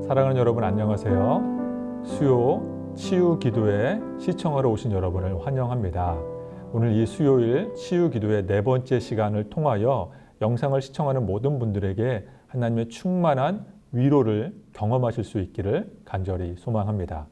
사랑하는 여러분 안녕하세요. 수요 치유 기도에 시청하러 오신 여러분을 환영합니다. 오늘 이 수요일 치유 기도의 네 번째 시간을 통하여 영상을 시청하는 모든 분들에게 하나님의 충만한 위로를 경험하실 수 있기를 간절히 소망합니다.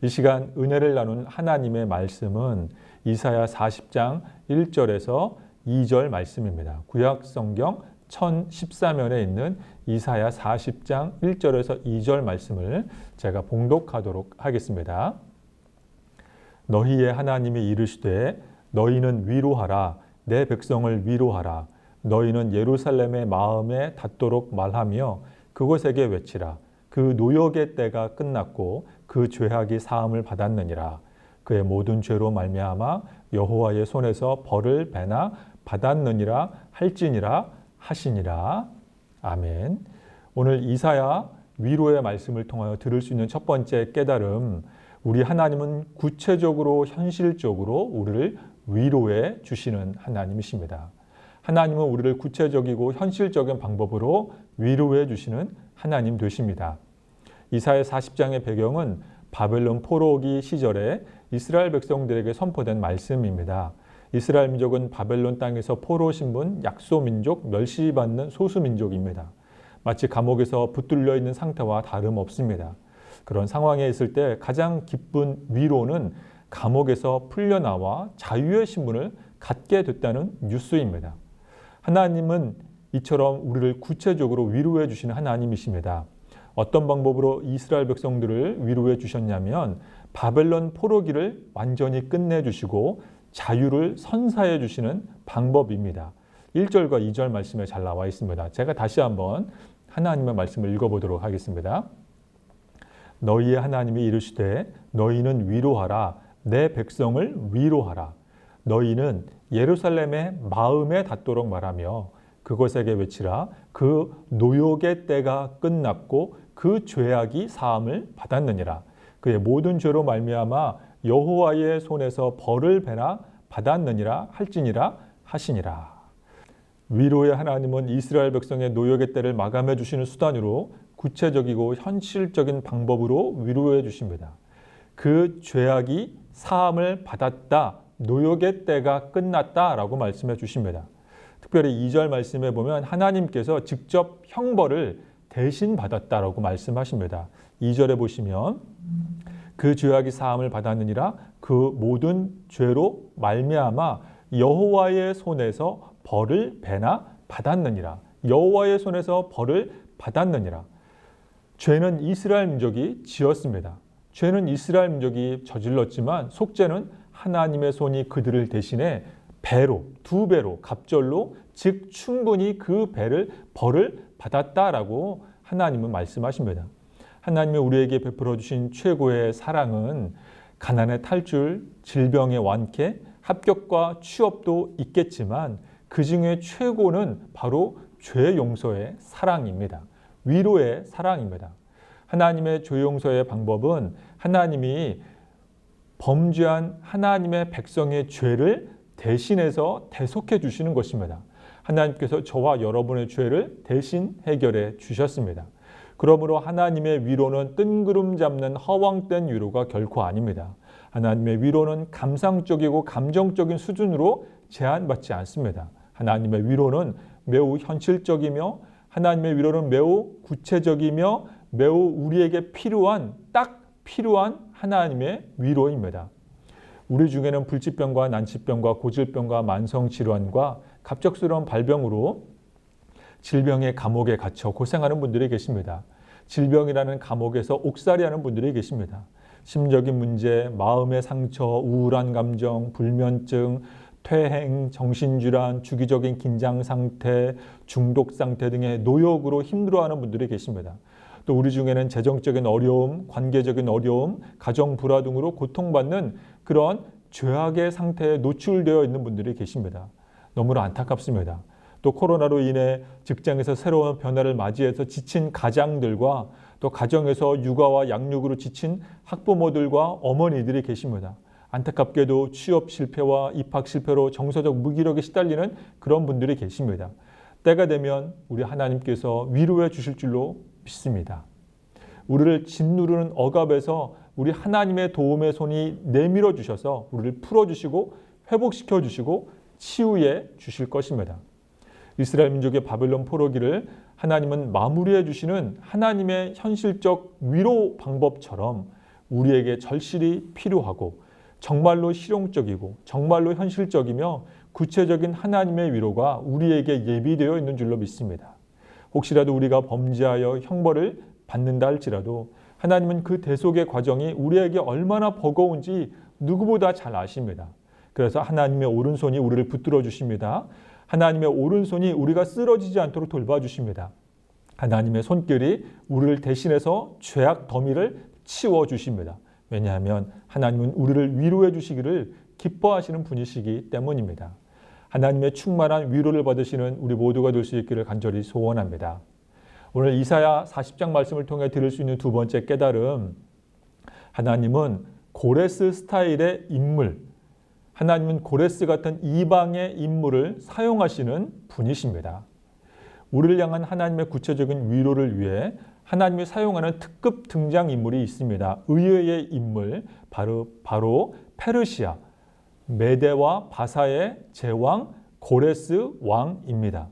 이 시간 은혜를 나눈 하나님의 말씀은 이사야 40장 1절에서 2절 말씀입니다. 구약 성경 1014면에 있는 이사야 40장 1절에서 2절 말씀을 제가 봉독하도록 하겠습니다. 너희의 하나님이 이르시되 너희는 위로하라. 내 백성을 위로하라. 너희는 예루살렘의 마음에 닿도록 말하며 그곳에게 외치라. 그 노역의 때가 끝났고 그 죄악이 사함을 받았느니라. 그의 모든 죄로 말미암아 여호와의 손에서 벌을 배나 받았느니라 할지니라 하시니라. 아멘. 오늘 이사야 위로의 말씀을 통하여 들을 수 있는 첫 번째 깨달음, 우리 하나님은 구체적으로 현실적으로 우리를 위로해 주시는 하나님이십니다. 하나님은 우리를 구체적이고 현실적인 방법으로 위로해 주시는 하나님 되십니다. 이사야 40장의 배경은 바벨론 포로기 시절에 이스라엘 백성들에게 선포된 말씀입니다. 이스라엘 민족은 바벨론 땅에서 포로 신분, 약소민족, 멸시받는 소수민족입니다. 마치 감옥에서 붙들려 있는 상태와 다름없습니다. 그런 상황에 있을 때 가장 기쁜 위로는 감옥에서 풀려나와 자유의 신분을 갖게 됐다는 뉴스입니다. 하나님은 이처럼 우리를 구체적으로 위로해 주시는 하나님이십니다. 어떤 방법으로 이스라엘 백성들을 위로해 주셨냐면 바벨론 포로기를 완전히 끝내주시고 자유를 선사해 주시는 방법입니다. 1절과 2절 말씀에 잘 나와 있습니다. 제가 다시 한번 하나님의 말씀을 읽어보도록 하겠습니다. 너희의 하나님이 이르시되 너희는 위로하라. 내 백성을 위로하라. 너희는 예루살렘의 마음에 닿도록 말하며 그곳에게 외치라. 그 노역의 때가 끝났고 그 죄악이 사함을 받았느니라. 그의 모든 죄로 말미암아 여호와의 손에서 벌을 배나 받았느니라 할지니라 하시니라. 위로의 하나님은 이스라엘 백성의 노역의 때를 마감해 주시는 수단으로 구체적이고 현실적인 방법으로 위로해 주십니다. 그 죄악이 사함을 받았다, 노역의 때가 끝났다라고 말씀해 주십니다. 특별히 2절 말씀에 보면 하나님께서 직접 형벌을 대신 받았다라고 말씀하십니다. 2절에 보시면 그 죄악이 사함을 받았느니라. 그 모든 죄로 말미암아 여호와의 손에서 벌을 배나 받았느니라. 여호와의 손에서 벌을 받았느니라. 죄는 이스라엘 민족이 지었습니다. 죄는 이스라엘 민족이 저질렀지만 속죄는 하나님의 손이 그들을 대신해 배로, 두 배로, 갑절로, 즉 충분히 그 벌을 받았다라고 하나님은 말씀하십니다. 하나님이 우리에게 베풀어 주신 최고의 사랑은 가난의 탈출, 질병의 완쾌, 합격과 취업도 있겠지만 그 중에 최고는 바로 죄 용서의 사랑입니다. 위로의 사랑입니다. 하나님의 죄 용서의 방법은 하나님이 범죄한 하나님의 백성의 죄를 대신해서 대속해 주시는 것입니다. 하나님께서 저와 여러분의 죄를 대신 해결해 주셨습니다. 그러므로 하나님의 위로는 뜬구름 잡는 허황된 위로가 결코 아닙니다. 하나님의 위로는 감상적이고 감정적인 수준으로 제한받지 않습니다. 하나님의 위로는 매우 현실적이며 하나님의 위로는 매우 구체적이며 매우 우리에게 딱 필요한 하나님의 위로입니다. 우리 중에는 불치병과 난치병과 고질병과 만성질환과 갑작스러운 발병으로 질병의 감옥에 갇혀 고생하는 분들이 계십니다. 질병이라는 감옥에서 옥살이하는 분들이 계십니다. 심적인 문제, 마음의 상처, 우울한 감정, 불면증, 퇴행, 정신질환, 주기적인 긴장 상태, 중독 상태 등의 노역으로 힘들어하는 분들이 계십니다. 또 우리 중에는 재정적인 어려움, 관계적인 어려움, 가정 불화 등으로 고통받는 그런 죄악의 상태에 노출되어 있는 분들이 계십니다. 너무나 안타깝습니다. 또 코로나로 인해 직장에서 새로운 변화를 맞이해서 지친 가장들과 또 가정에서 육아와 양육으로 지친 학부모들과 어머니들이 계십니다. 안타깝게도 취업 실패와 입학 실패로 정서적 무기력에 시달리는 그런 분들이 계십니다. 때가 되면 우리 하나님께서 위로해 주실 줄로 믿습니다. 우리를 짓누르는 억압에서 우리 하나님의 도움의 손이 내밀어 주셔서 우리를 풀어주시고 회복시켜 주시고 치유해 주실 것입니다. 이스라엘 민족의 바벨론 포로기를 하나님은 마무리해 주시는 하나님의 현실적 위로 방법처럼 우리에게 절실히 필요하고 정말로 실용적이고 정말로 현실적이며 구체적인 하나님의 위로가 우리에게 예비되어 있는 줄로 믿습니다. 혹시라도 우리가 범죄하여 형벌을 받는다 할지라도 하나님은 그 대속의 과정이 우리에게 얼마나 버거운지 누구보다 잘 아십니다. 그래서 하나님의 오른손이 우리를 붙들어 주십니다. 하나님의 오른손이 우리가 쓰러지지 않도록 돌봐주십니다. 하나님의 손길이 우리를 대신해서 죄악 더미를 치워주십니다. 왜냐하면 하나님은 우리를 위로해 주시기를 기뻐하시는 분이시기 때문입니다. 하나님의 충만한 위로를 받으시는 우리 모두가 될 수 있기를 간절히 소원합니다. 오늘 이사야 40장 말씀을 통해 들을 수 있는 두 번째 깨달음, 하나님은 고레스 스타일의 인물, 하나님은 고레스 같은 이방의 인물을 사용하시는 분이십니다. 우리를 향한 하나님의 구체적인 위로를 위해 하나님이 사용하는 특급 등장인물이 있습니다. 의외의 인물, 바로 페르시아, 메대와 바사의 제왕 고레스 왕입니다.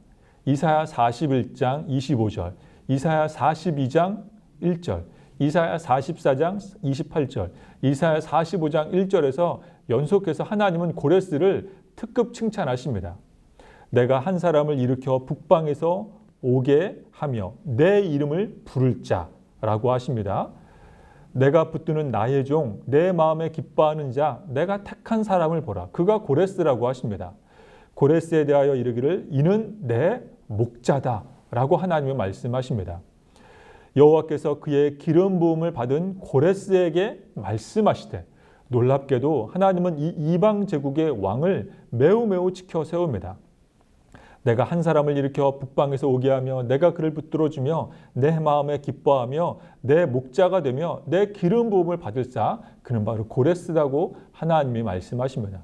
이사야 41장 25절, 이사야 42장 1절, 이사야 44장 28절, 이사야 45장 1절에서 연속해서 하나님은 고레스를 특급 칭찬하십니다. 내가 한 사람을 일으켜 북방에서 오게 하며 내 이름을 부를 자라고 하십니다. 내가 붙드는 나의 종, 내 마음에 기뻐하는 자, 내가 택한 사람을 보라. 그가 고레스라고 하십니다. 고레스에 대하여 이르기를 이는 내 목자다 라고 하나님이 말씀하십니다. 여호와께서 그의 기름 부음을 받은 고레스에게 말씀하시되 놀랍게도 하나님은 이 이방 제국의 왕을 매우 지켜 세웁니다. 내가 한 사람을 일으켜 북방에서 오게 하며 내가 그를 붙들어주며 내 마음에 기뻐하며 내 목자가 되며 내 기름 부음을 받을사 그는 바로 고레스라고 하나님이 말씀하십니다.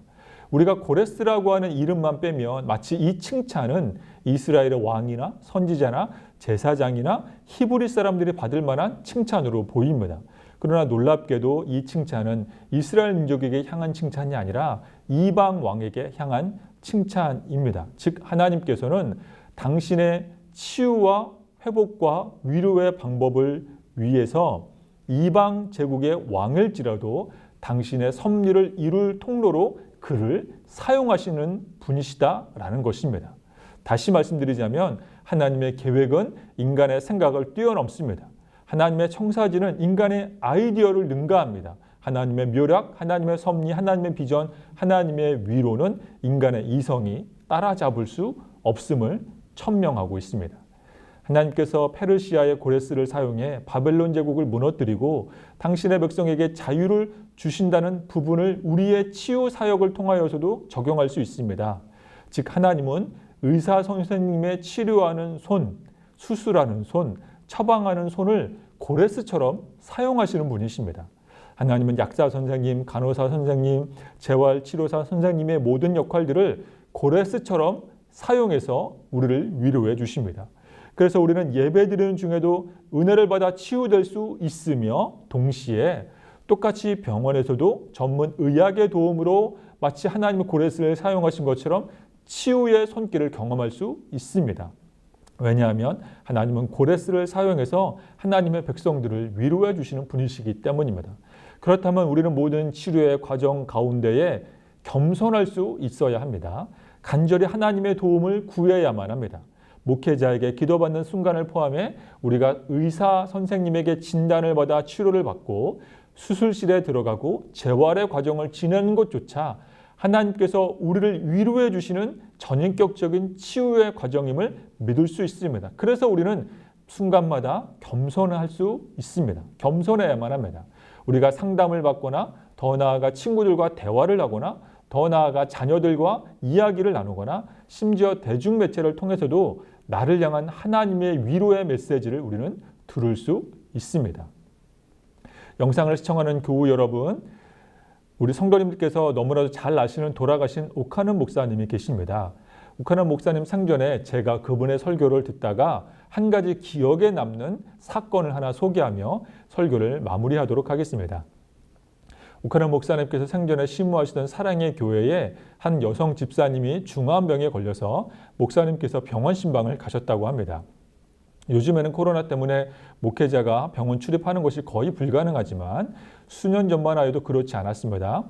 우리가 고레스라고 하는 이름만 빼면 마치 이 칭찬은 이스라엘의 왕이나 선지자나 제사장이나 히브리 사람들이 받을 만한 칭찬으로 보입니다. 그러나 놀랍게도 이 칭찬은 이스라엘 민족에게 향한 칭찬이 아니라 이방 왕에게 향한 칭찬입니다. 즉 하나님께서는 당신의 치유와 회복과 위로의 방법을 위해서 이방 제국의 왕일지라도 당신의 섭리를 이룰 통로로 그를 사용하시는 분이시다라는 것입니다. 다시 말씀드리자면 하나님의 계획은 인간의 생각을 뛰어넘습니다. 하나님의 청사진은 인간의 아이디어를 능가합니다. 하나님의 묘략, 하나님의 섭리, 하나님의 비전, 하나님의 위로는 인간의 이성이 따라잡을 수 없음을 천명하고 있습니다. 하나님께서 페르시아의 고레스를 사용해 바벨론 제국을 무너뜨리고 당신의 백성에게 자유를 주신다는 부분을 우리의 치유 사역을 통하여서도 적용할 수 있습니다. 즉 하나님은 의사 선생님의 치료하는 손, 수술하는 손, 처방하는 손을 고레스처럼 사용하시는 분이십니다. 하나님은 약사 선생님, 간호사 선생님, 재활치료사 선생님의 모든 역할들을 고레스처럼 사용해서 우리를 위로해 주십니다. 그래서 우리는 예배드리는 중에도 은혜를 받아 치유될 수 있으며 동시에 똑같이 병원에서도 전문 의학의 도움으로 마치 하나님의 고레스를 사용하신 것처럼 치유의 손길을 경험할 수 있습니다. 왜냐하면 하나님은 고레스를 사용해서 하나님의 백성들을 위로해 주시는 분이시기 때문입니다. 그렇다면 우리는 모든 치료의 과정 가운데에 겸손할 수 있어야 합니다. 간절히 하나님의 도움을 구해야만 합니다. 목회자에게 기도받는 순간을 포함해 우리가 의사 선생님에게 진단을 받아 치료를 받고 수술실에 들어가고 재활의 과정을 지내는 것조차 하나님께서 우리를 위로해 주시는 전인격적인 치유의 과정임을 믿을 수 있습니다. 그래서 우리는 순간마다 겸손할 수 있습니다. 겸손해야만 합니다. 우리가 상담을 받거나 더 나아가 친구들과 대화를 하거나 더 나아가 자녀들과 이야기를 나누거나 심지어 대중매체를 통해서도 나를 향한 하나님의 위로의 메시지를 우리는 들을 수 있습니다. 영상을 시청하는 교우 여러분, 우리 성도님들께서 너무나도 잘 아시는 돌아가신 오카는 목사님이 계십니다. 오카는 목사님 생전에 제가 그분의 설교를 듣다가 한 가지 기억에 남는 사건을 하나 소개하며 설교를 마무리하도록 하겠습니다. 오카노 목사님께서 생전에 심무하시던 사랑의 교회에 한 여성 집사님이 중환병에 걸려서 목사님께서 병원 신방을 가셨다고 합니다. 요즘에는 코로나 때문에 목회자가 병원 출입하는 것이 거의 불가능하지만 수년 전만 하여도 그렇지 않았습니다.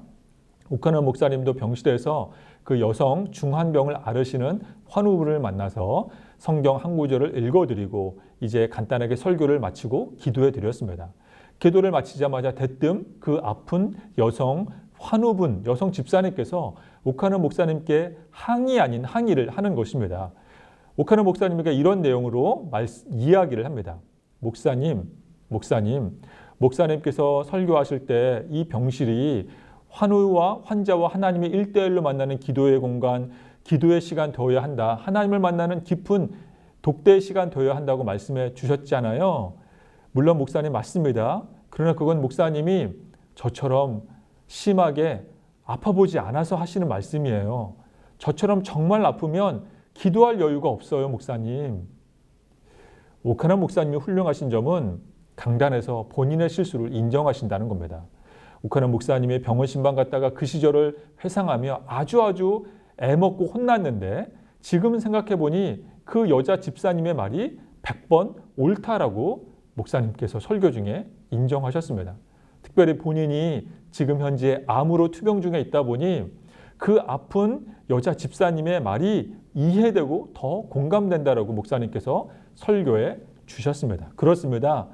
오카노 목사님도 병실에서 그 여성 중환병을 앓으시는 환우분을 만나서 성경 한 구절을 읽어드리고 이제 간단하게 설교를 마치고 기도해 드렸습니다. 기도를 마치자마자 대뜸 그 아픈 여성 환우분, 여성 집사님께서 오카노 목사님께 항의 아닌 항의를 하는 것입니다. 오카노 목사님에게 이런 내용으로 이야기를 합니다. 목사님께서 설교하실 때 이 병실이 환우와 환자와 하나님이 1대1로 만나는 기도의 공간, 기도의 시간 되어야 한다. 하나님을 만나는 깊은 독대의 시간 되어야 한다고 말씀해 주셨잖아요. 물론 목사님 맞습니다. 그러나 그건 목사님이 저처럼 심하게 아파보지 않아서 하시는 말씀이에요. 저처럼 정말 아프면 기도할 여유가 없어요, 목사님. 오카노 목사님이 훌륭하신 점은 강단에서 본인의 실수를 인정하신다는 겁니다. 오카노 목사님이 병원 신방 갔다가 그 시절을 회상하며 아주 애먹고 혼났는데 지금 생각해보니 그 여자 집사님의 말이 100번 옳다라고 목사님께서 설교 중에 인정하셨습니다. 특별히 본인이 지금 현재 암으로 투병 중에 있다 보니 그 아픈 여자 집사님의 말이 이해되고 더 공감된다라고 목사님께서 설교해 주셨습니다. 그렇습니다.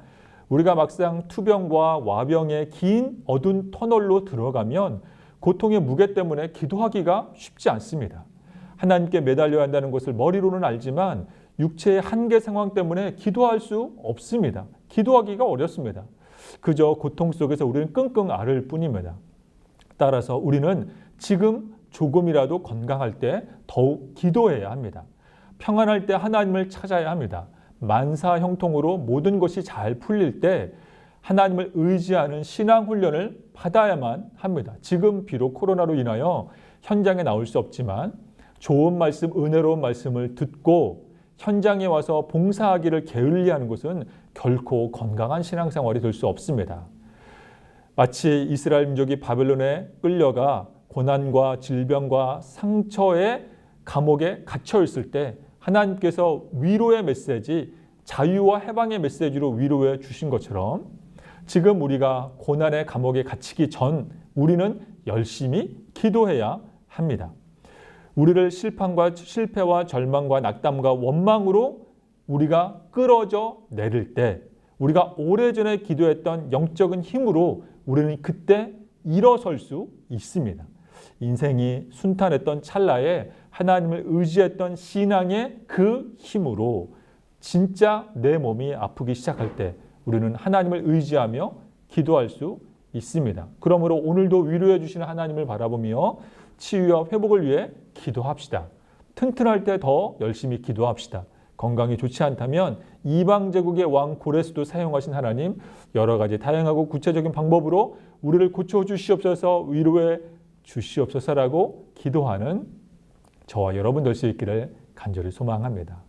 우리가 막상 투병과 와병의 긴 어두운 터널로 들어가면 고통의 무게 때문에 기도하기가 쉽지 않습니다. 하나님께 매달려야 한다는 것을 머리로는 알지만 육체의 한계 상황 때문에 기도할 수 없습니다. 기도하기가 어렵습니다. 그저 고통 속에서 우리는 끙끙 앓을 뿐입니다. 따라서 우리는 지금 조금이라도 건강할 때 더욱 기도해야 합니다. 평안할 때 하나님을 찾아야 합니다. 만사 형통으로 모든 것이 잘 풀릴 때 하나님을 의지하는 신앙 훈련을 받아야만 합니다. 지금 비록 코로나로 인하여 현장에 나올 수 없지만 좋은 말씀, 은혜로운 말씀을 듣고 현장에 와서 봉사하기를 게을리하는 것은 결코 건강한 신앙생활이 될 수 없습니다. 마치 이스라엘 민족이 바벨론에 끌려가 고난과 질병과 상처의 감옥에 갇혀 있을 때 하나님께서 위로의 메시지, 자유와 해방의 메시지로 위로해 주신 것처럼 지금 우리가 고난의 감옥에 갇히기 전 우리는 열심히 기도해야 합니다. 우리를 실패와 절망과 낙담과 원망으로 우리가 끌어져 내릴 때 우리가 오래전에 기도했던 영적인 힘으로 우리는 그때 일어설 수 있습니다. 인생이 순탄했던 찰나에 하나님을 의지했던 신앙의 그 힘으로 진짜 내 몸이 아프기 시작할 때 우리는 하나님을 의지하며 기도할 수 있습니다. 그러므로 오늘도 위로해 주시는 하나님을 바라보며 치유와 회복을 위해 기도합시다. 튼튼할 때 더 열심히 기도합시다. 건강이 좋지 않다면 이방 제국의 왕 고레스도 사용하신 하나님 여러 가지 다양하고 구체적인 방법으로 우리를 고쳐주시옵소서, 위로해 주시옵소서라고 기도하는 저와 여러분 될 수 있기를 간절히 소망합니다.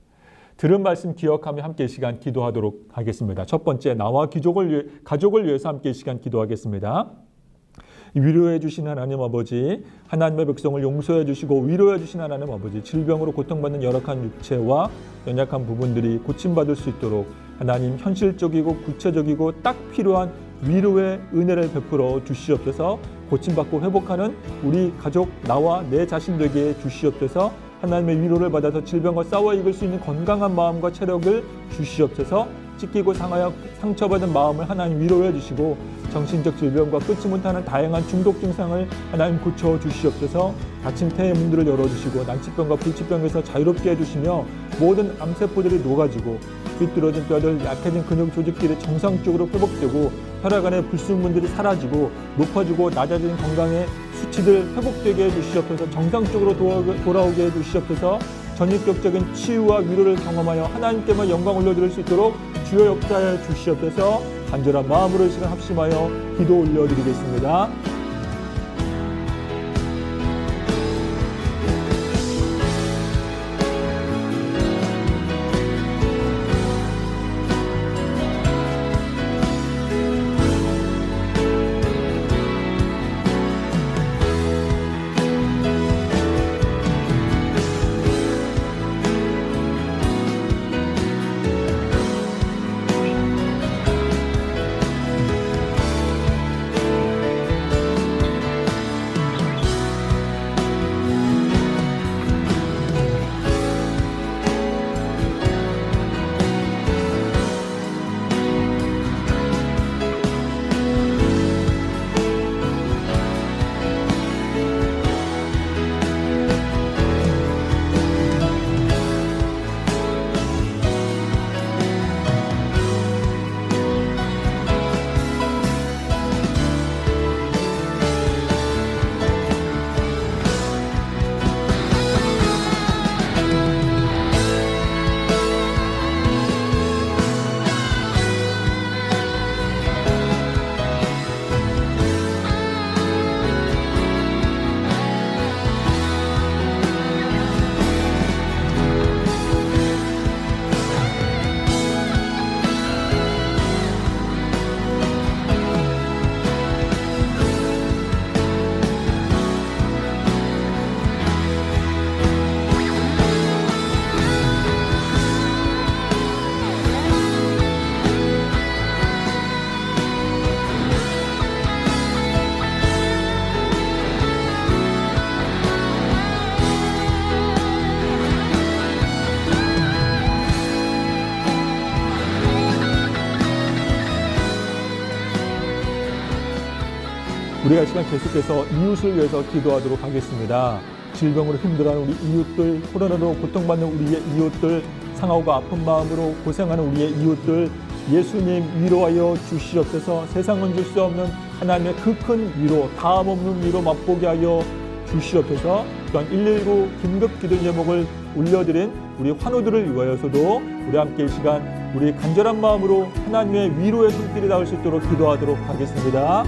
들은 말씀 기억하며 함께 이 시간 기도하도록 하겠습니다. 첫 번째, 나와 가족을 위해서 함께 이 시간 기도하겠습니다. 위로해 주신 하나님 아버지, 하나님의 백성을 용서해 주시고 위로해 주신 하나님 아버지, 질병으로 고통받는 열악한 육체와 연약한 부분들이 고침받을 수 있도록 하나님 현실적이고 구체적이고 딱 필요한 위로의 은혜를 베풀어 주시옵소서. 고침받고 회복하는 우리 가족, 나와 내 자신 되게 주시옵소서. 하나님의 위로를 받아서 질병과 싸워 이길 수 있는 건강한 마음과 체력을 주시옵소서. 찢기고 상처받은 마음을 하나님 위로해 주시고 정신적 질병과 끊지 못하는 다양한 중독 증상을 하나님 고쳐 주시옵소서. 닫힌 태의 문들을 열어주시고 난치병과 불치병에서 자유롭게 해주시며 모든 암세포들이 녹아지고 삐뚤어진 뼈들, 약해진 근육 조직들이 정상적으로 회복되고 혈액 안의 불순물들이 사라지고 높아지고 낮아진 건강의 수치들 회복되게 해주시옵소서. 정상적으로 돌아오게 해주시옵소서. 전인격적인 치유와 위로를 경험하여 하나님께만 영광 올려드릴 수 있도록 주여 역사해 주시옵소서. 간절한 마음으로 이 시간 합심하여 기도 올려드리겠습니다. 우리가 이 시간 계속해서 이웃을 위해서 기도하도록 하겠습니다. 질병으로 힘들어하는 우리 이웃들, 코로나로 고통받는 우리의 이웃들, 상하고 아픈 마음으로 고생하는 우리의 이웃들, 예수님 위로하여 주시옵소서. 세상은 줄 수 없는 하나님의 그 큰 위로, 다음 없는 위로 맛보게 하여 주시옵소서. 또한 119 긴급 기도 제목을 올려드린 우리 환우들을 위하여서도 우리 함께 이 시간 우리 간절한 마음으로 하나님의 위로의 손길이 닿을 수 있도록 기도하도록 하겠습니다.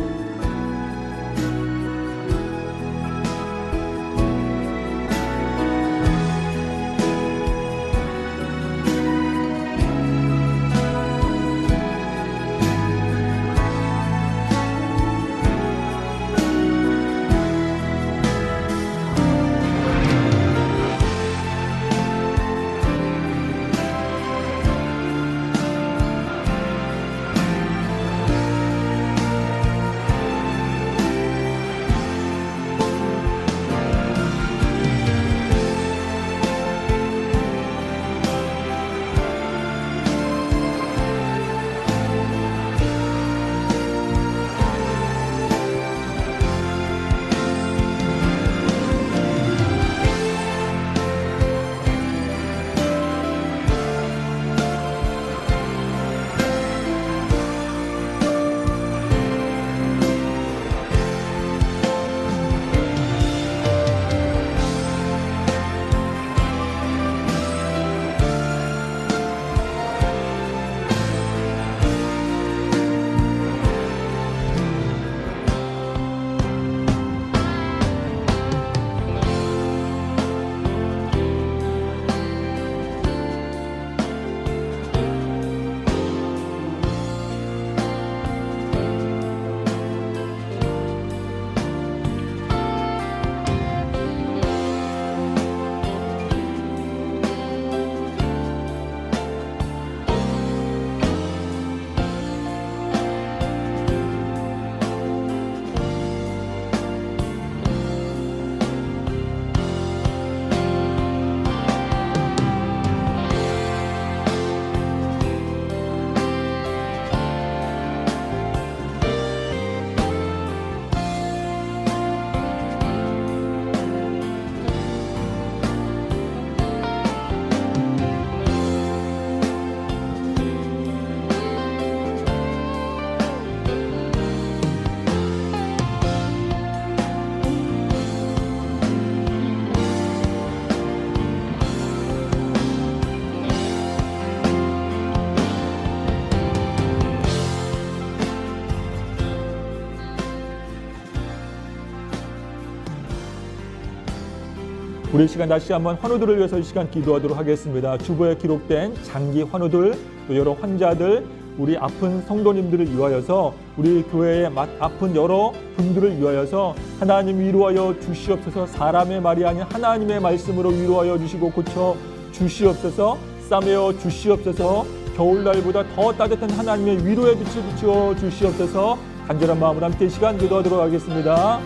우리 이 시간 다시 한번 환우들을 위해서 이 시간 기도하도록 하겠습니다. 주보에 기록된 장기 환우들, 또 여러 환자들, 우리 아픈 성도님들을 위하여서 우리 교회의 아픈 여러 분들을 위하여서 하나님 위로하여 주시옵소서. 사람의 말이 아닌 하나님의 말씀으로 위로하여 주시고 고쳐 주시옵소서. 싸매어 주시옵소서. 겨울날보다 더 따뜻한 하나님의 위로의 빛을 비추어 주시옵소서. 간절한 마음으로 함께 이 시간 기도하도록 하겠습니다.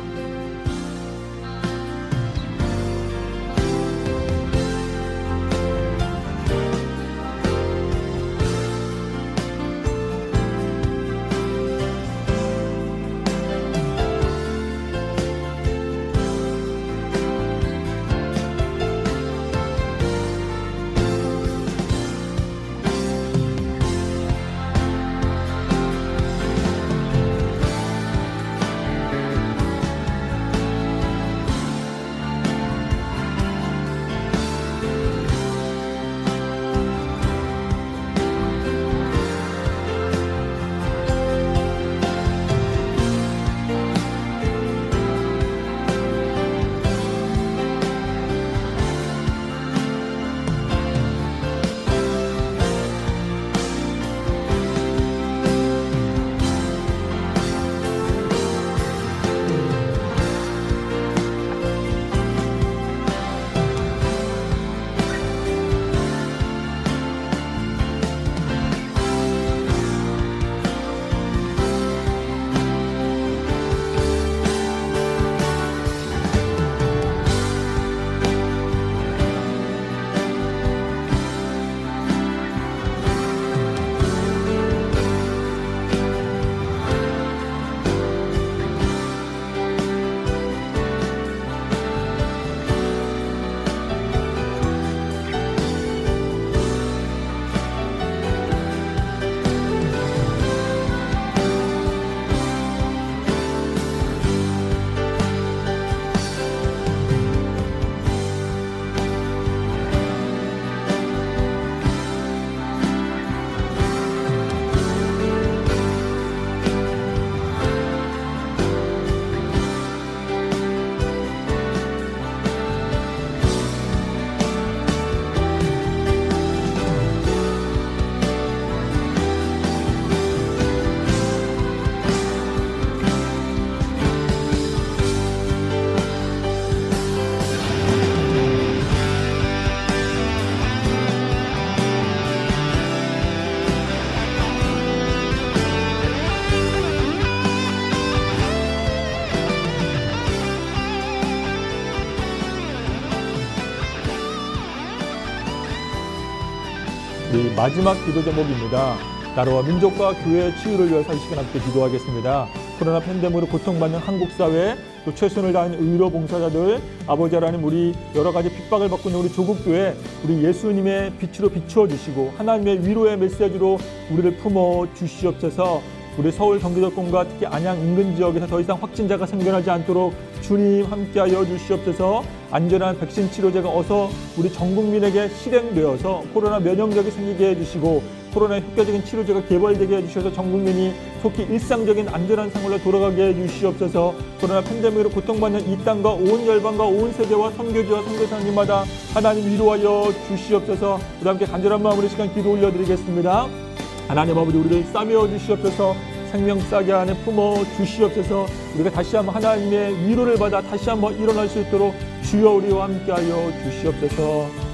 우리 마지막 기도 제목입니다. 나라와 민족과 교회의 치유를 위해서 이 시간 함께 기도하겠습니다. 코로나 팬데믹으로 고통받는 한국 사회, 또 최선을 다하는 의료 봉사자들, 아버지 하나님 우리 여러 가지 핍박을 받고 있는 우리 조국 교회, 우리 예수님의 빛으로 비추어 주시고 하나님의 위로의 메시지로 우리를 품어 주시옵소서. 우리 서울 경기도권과 특히 안양 인근 지역에서 더 이상 확진자가 생겨나지 않도록 주님 함께하여 주시옵소서. 안전한 백신 치료제가 어서 우리 전 국민에게 실행되어서 코로나 면역력이 생기게 해주시고 코로나 효과적인 치료제가 개발되게 해주셔서 전 국민이 속히 일상적인 안전한 생활로 돌아가게 해주시옵소서. 코로나 팬데믹으로 고통받는 이 땅과 온 열방과 온 세계와 선교지와 선교사님마다 하나님 위로하여 주시옵소서. 우리 함께 간절한 마음으로 시간 기도 올려드리겠습니다. 하나님 아버지 우리를 싸매어 주시옵소서. 생명 싸게 안에 품어 주시옵소서. 우리가 다시 한번 하나님의 위로를 받아 다시 한번 일어날 수 있도록 주여 우리와 함께하여 주시옵소서.